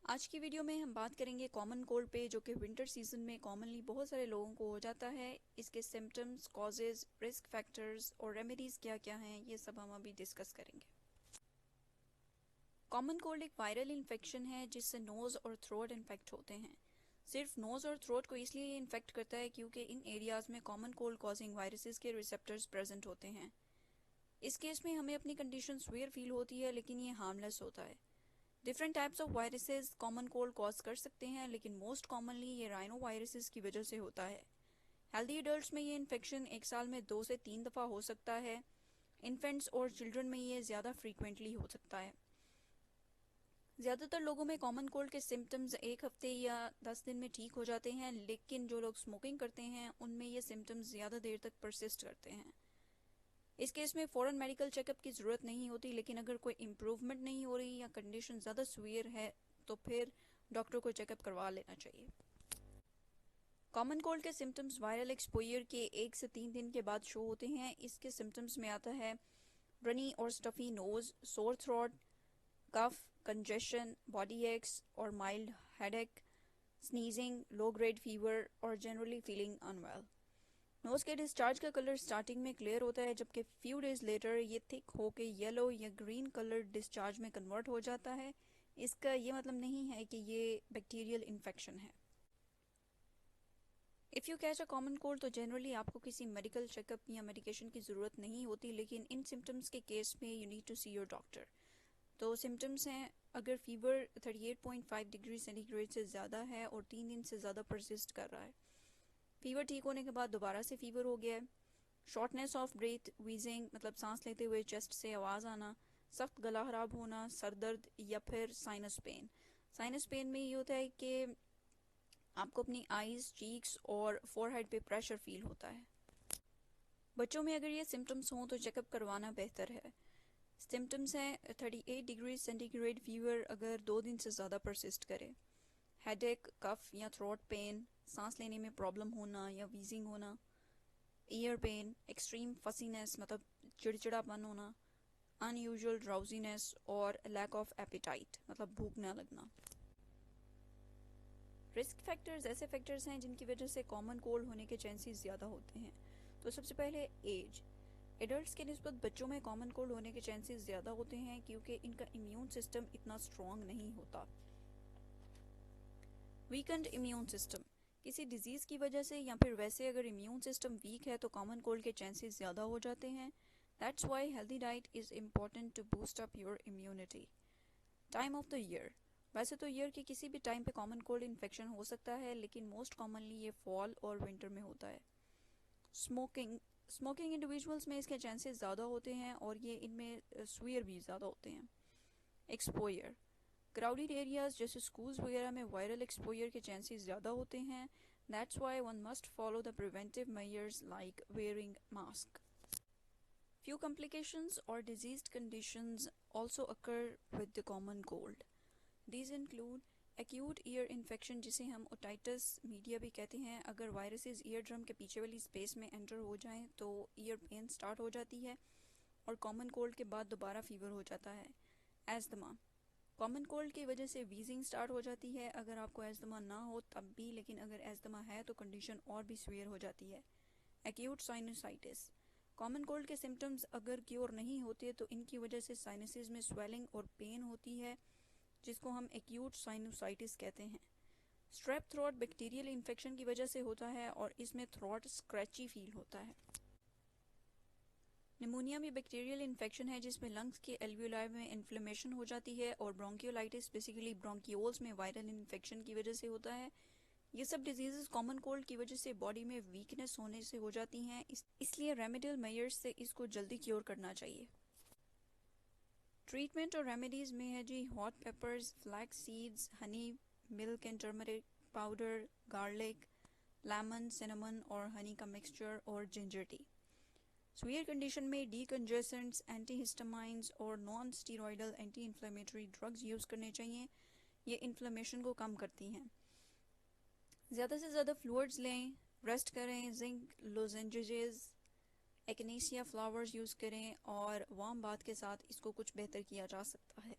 आज की वीडियो में हम बात करेंगे कॉमन कोल्ड पे, जो कि विंटर सीजन में कॉमनली बहुत सारे लोगों को हो जाता है। इसके सिम्टम्स, कॉजेज, रिस्क फैक्टर्स और रेमेडीज़ क्या क्या हैं, ये सब हम अभी डिस्कस करेंगे। कॉमन कोल्ड एक वायरल इन्फेक्शन है जिससे नोज़ और थ्रोट इन्फेक्ट होते हैं। सिर्फ नोज़ और थ्रोट को इसलिए इन्फेक्ट करता है क्योंकि इन एरियाज़ में कॉमन कोल्ड कॉजिंग वायरसेस के रिसेप्टर्स प्रेजेंट होते हैं। इस केस में हमें अपनी कंडीशन स्वीयर फील होती है, लेकिन ये हार्मलेस होता है। Different types of viruses common cold cause कर सकते हैं, लेकिन मोस्ट कॉमनली ये राइनो वायरसेस की वजह से होता है। हेल्दी एडल्ट्स में ये इन्फेक्शन एक साल में 2 से 3 दफ़ा हो सकता है। इन्फेंट्स और चिल्ड्रन में ये ज़्यादा फ्रीक्वेंटली हो सकता है। ज़्यादातर लोगों में कॉमन कोल्ड के सिम्टम्स एक हफ्ते या 10 दिन में ठीक हो जाते हैं, लेकिन जो लोग स्मोकिंग करते हैं उनमें ये सिम्टम्स ज़्यादा देर तक परसिस्ट करते हैं। इस केस में फ़ौरन मेडिकल चेकअप की ज़रूरत नहीं होती, लेकिन अगर कोई इम्प्रूवमेंट नहीं हो रही या कंडीशन ज़्यादा सीवियर है तो फिर डॉक्टर को चेकअप करवा लेना चाहिए। कॉमन कोल्ड के सिम्टम्स वायरल एक्सपोजर के 1 से 3 दिन के बाद शो होते हैं। इसके सिम्टम्स में आता है रनी और स्टफी नोज, सोर थ्रोट, कफ, कंजेशन, बॉडी एक्स और mild headache, sneezing, low grade fever और जनरली फीलिंग अनवेल। नोज के डिस्चार्ज का कलर स्टार्टिंग में क्लियर होता है, जबकि फ्यू डेज लेटर ये थिक होके येलो या ग्रीन कलर डिस्चार्ज में कन्वर्ट हो जाता है। इसका ये मतलब नहीं है कि ये बैक्टीरियल इन्फेक्शन है। If you catch a common cold तो जनरली आपको किसी मेडिकल चेकअप या मेडिकेशन की ज़रूरत नहीं होती, लेकिन इन सिम्टम्स के केस में you need to see your doctor. तो सिम्टम्स हैं, अगर फीवर 38.5 डिग्री सेंटीग्रेड से ज़्यादा है और 3 दिन से ज़्यादा परसिस्ट कर रहा है, फीवर ठीक होने के बाद दोबारा से फीवर हो गया है, शॉर्टनेस ऑफ ब्रीथ, वीजिंग मतलब सांस लेते हुए चेस्ट से आवाज़ आना, सख्त गला ख़राब होना, सर दर्द या फिर साइनस पेन। साइनस पेन में ये होता है कि आपको अपनी आईज, चीक्स और फोरहेड पे प्रेशर फील होता है। बच्चों में अगर ये सिम्टम्स हों तो चेकअप करवाना बेहतर है। सिम्टम्स हैं 38 डिग्री सेंटीग्रेड फीवर अगर 2 दिन से ज़्यादा परसिस्ट करे, हेडेक, कफ या थ्रोट पेन, सांस लेने में प्रॉब्लम होना या वीजिंग होना, ईयर पेन, एक्सट्रीम फसीनेस मतलब चिड़चिड़ापन होना, अनयूजुअल ड्राउजीनेस और लैक ऑफ एपिटाइट मतलब भूख ना लगना। रिस्क फैक्टर्स ऐसे फैक्टर्स हैं जिनकी वजह से कॉमन कोल्ड होने के चांसेस ज़्यादा होते हैं। तो सबसे पहले एज। एडल्ट्स के निस्बत बच्चों में कॉमन कोल्ड होने के चांसेस ज़्यादा होते हैं क्योंकि इनका इम्यून सिस्टम इतना स्ट्रॉन्ग नहीं होता। वीकेंड इम्यून सिस्टम, किसी डिजीज़ की वजह से या फिर वैसे अगर इम्यून सिस्टम वीक है तो कॉमन कोल्ड के चांसेस ज़्यादा हो जाते हैं। That's why healthy diet is important to boost up your immunity. Time of the year, वैसे तो ईयर के किसी भी टाइम पे कॉमन कोल्ड इन्फेक्शन हो सकता है, लेकिन मोस्ट कॉमनली ये फॉल और विंटर में होता है। स्मोकिंग इंडिविजुअल्स में इसके चांसेस ज़्यादा होते हैं और ये इनमें स्वीयर भी ज़्यादा होते हैं। एक्सपोजर, क्राउडेड एरियाज जैसे स्कूल्स वगैरह में वायरल एक्सपोजर के चांसेस ज़्यादा होते हैं। That's Y one must follow the preventive measures like wearing mask. Few complications or diseased conditions also occur with the common cold. These include acute ear infection जिसे हम otitis media भी कहते हैं। अगर वायरसेस ईयर ड्रम के पीछे वाली space में एंटर हो जाएं तो ईयर पेन स्टार्ट हो जाती है और कॉमन कोल्ड के बाद दोबारा फीवर हो जाता है। एस्थमा, कॉमन कोल्ड की वजह से वीजिंग स्टार्ट हो जाती है। अगर आपको एस्थमा ना हो तब भी, लेकिन अगर एस्थमा है तो कंडीशन और भी सीवियर हो जाती है। एक्यूट साइनसाइटिस, कॉमन कोल्ड के सिम्टम्स अगर क्योर नहीं होते तो इनकी वजह से साइनसेस में स्वेलिंग और पेन होती है, जिसको हम एक्यूट साइनसाइटिस कहते हैं। स्ट्रेप थ्रोट बैक्टीरियल इन्फेक्शन की वजह से होता है और इसमें थ्रोट स्क्रैची फील होता है। निमोनिया भी बैक्टीरियल इन्फेक्शन है जिसमें लंग्स के एल्वियोलाई में इन्फ्लेमेशन हो जाती है और ब्रोंकियोलाइटिस बेसिकली ब्रोंकियोल्स में वायरल इन्फेक्शन की वजह से होता है। ये सब डिजीज़ कॉमन कोल्ड की वजह से बॉडी में वीकनेस होने से हो जाती हैं, इसलिए रेमेडियल मेजर्स से इसको जल्दी क्योर करना चाहिए। ट्रीटमेंट और रेमेडीज़ में है जी hot peppers, flax seeds, honey, milk and turmeric powder, garlic, lemon, cinnamon और हनी का मिक्सचर और जिंजर टी। सीवियर कंडीशन में डीकंजेसेंट्स, एंटीहिस्टामाइंस और non steroidal anti inflammatory drugs use करने चाहिए। ये इन्फ्लेमेशन को कम करती हैं। ज़्यादा से ज़्यादा फ्लूइड्स लें, रेस्ट करें, जिंक लोजेंजेस, एक्नेसिया फ्लावर्स यूज़ करें और वार्म बाथ के साथ इसको कुछ बेहतर किया जा सकता है।